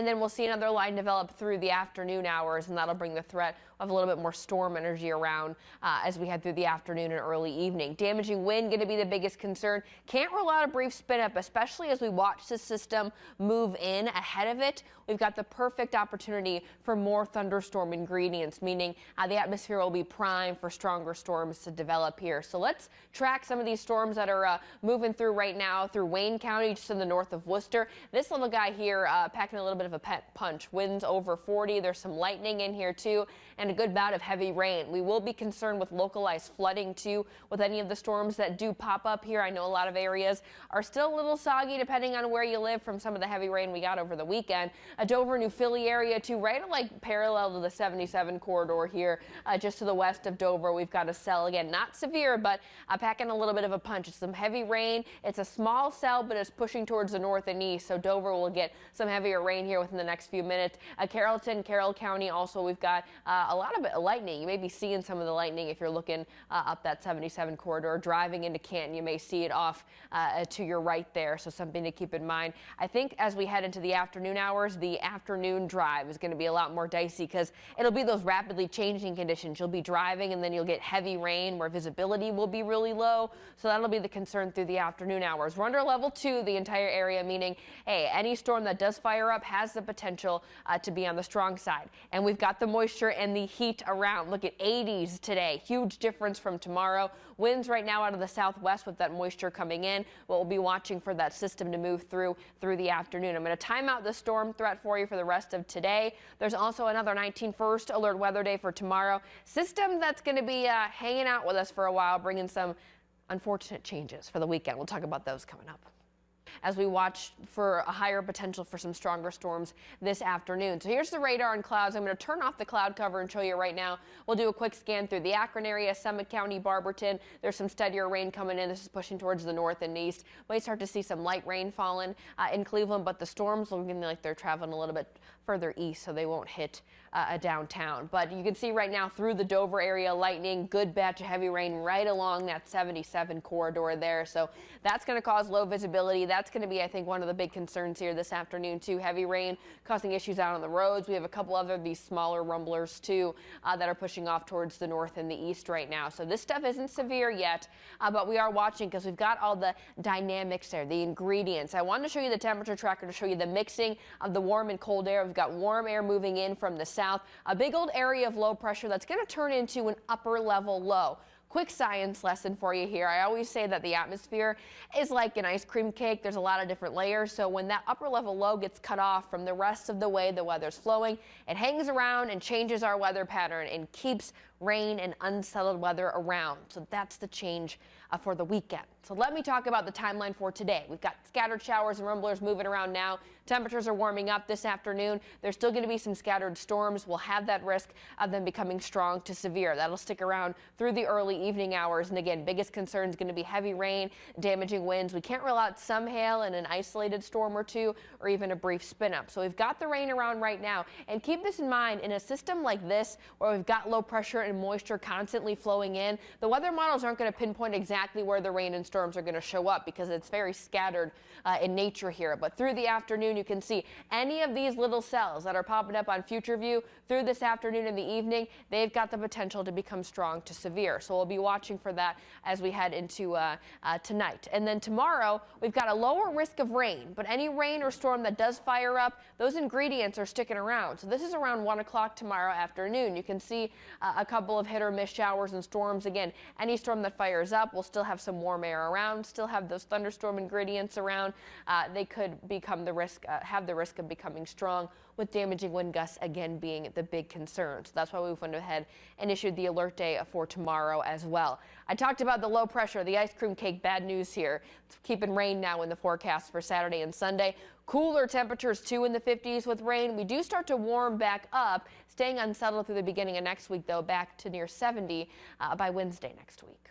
And then we'll see another line develop through the afternoon hours, and that'll bring the threat of a little bit more storm energy around as we head through the afternoon and early evening. Damaging wind going to be the biggest concern. Can't rule out a brief spin up, especially as we watch the system move in ahead of it. We've got the perfect opportunity for more thunderstorm ingredients, meaning the atmosphere will be primed for stronger storms to develop here. So let's track some of these storms that are moving through right now through Wayne County, just in the north of Worcester. This little guy here packing a little bit of a punch. Winds over 40. There's some lightning in here too, and a good bout of heavy rain. We will be concerned with localized flooding too with any of the storms that do pop up here. I know a lot of areas are still a little soggy depending on where you live from some of the heavy rain we got over the weekend. A Dover, New Philly area too, right like parallel to the 77 corridor here, just to the west of Dover. We've got a cell again, not severe, but packing a little bit of a punch. It's some heavy rain. It's a small cell, but it's pushing towards the north and east. So Dover will get some heavier rain here within the next few minutes. Carrollton, Carroll County, also we've got a lot of lightning. You may be seeing some of the lightning if you're looking up that 77 corridor. Driving into Canton, you may see it off to your right there, so something to keep in mind. I think as we head into the afternoon hours, the afternoon drive is going to be a lot more dicey because it'll be those rapidly changing conditions. You'll be driving and then you'll get heavy rain where visibility will be really low, so that'll be the concern through the afternoon hours. We're under level 2 the entire area, meaning, hey, any storm that does fire up has the potential to be on the strong side. And we've got the moisture and the heat around. Look at 80s today. Huge difference from tomorrow. Winds right now out of the southwest with that moisture coming in. We'll be watching for that system to move through the afternoon. I'm going to time out the storm threat for you for the rest of today. There's also another 19-1 alert weather day for tomorrow. System that's going to be hanging out with us for a while, bringing some unfortunate changes for the weekend. We'll talk about those coming up as we watch for a higher potential for some stronger storms this afternoon. So here's the radar and clouds. I'm going to turn off the cloud cover and show you right now. We'll do a quick scan through the Akron area, Summit County, Barberton. There's some steadier rain coming in. This is pushing towards the north and east. Might start to see some light rain falling in Cleveland, but the storms looking like they're traveling a little bit further east, so they won't hit downtown. But you can see right now through the Dover area, lightning, good batch of heavy rain right along that 77 corridor there. So that's going to cause low visibility. That's going to be, I think, one of the big concerns here this afternoon too. Heavy rain causing issues out on the roads. We have a couple other these smaller rumblers too that are pushing off towards the north and the east right now. So this stuff isn't severe yet, but we are watching because we've got all the dynamics there, the ingredients. I wanted to show you the temperature tracker to show you the mixing of the warm and cold air. We've got warm air moving in from the south, a big old area of low pressure that's going to turn into an upper level low. Quick science lesson for you here. I always say that the atmosphere is like an ice cream cake. There's a lot of different layers. So when that upper level low gets cut off from the rest of the way the weather's flowing, it hangs around and changes our weather pattern and keeps rain and unsettled weather around. So that's the change for the weekend. So let me talk about the timeline for today. We've got scattered showers and rumblers moving around now. Temperatures are warming up this afternoon. There's still going to be some scattered storms. We'll have that risk of them becoming strong to severe. That'll stick around through the early evening hours. And again, biggest concern is going to be heavy rain, damaging winds. We can't rule out some hail and an isolated storm or two, or even a brief spin up. So we've got the rain around right now. And keep this in mind, in a system like this, where we've got low pressure and moisture constantly flowing in, the weather models aren't going to pinpoint exactly where the rain and storms are going to show up because it's very scattered in nature here. But through the afternoon, you can see any of these little cells that are popping up on future view through this afternoon and the evening, they've got the potential to become strong to severe. So we'll be watching for that as we head into tonight. And then tomorrow, we've got a lower risk of rain, but any rain or storm that does fire up, those ingredients are sticking around. So this is around 1 o'clock tomorrow afternoon. You can see a couple of hit or miss showers and storms. Again, any storm that fires up will still have some warm air around, still have those thunderstorm ingredients around. They could become have the risk of becoming strong, with damaging wind gusts again being the big concern. So that's why we went ahead and issued the alert day for tomorrow as well. I talked about the low pressure, the ice cream cake, bad news here. It's keeping rain now in the forecast for Saturday and Sunday. Cooler temperatures too in the 50s with rain. We do start to warm back up, staying unsettled through the beginning of next week though, back to near 70 by Wednesday next week.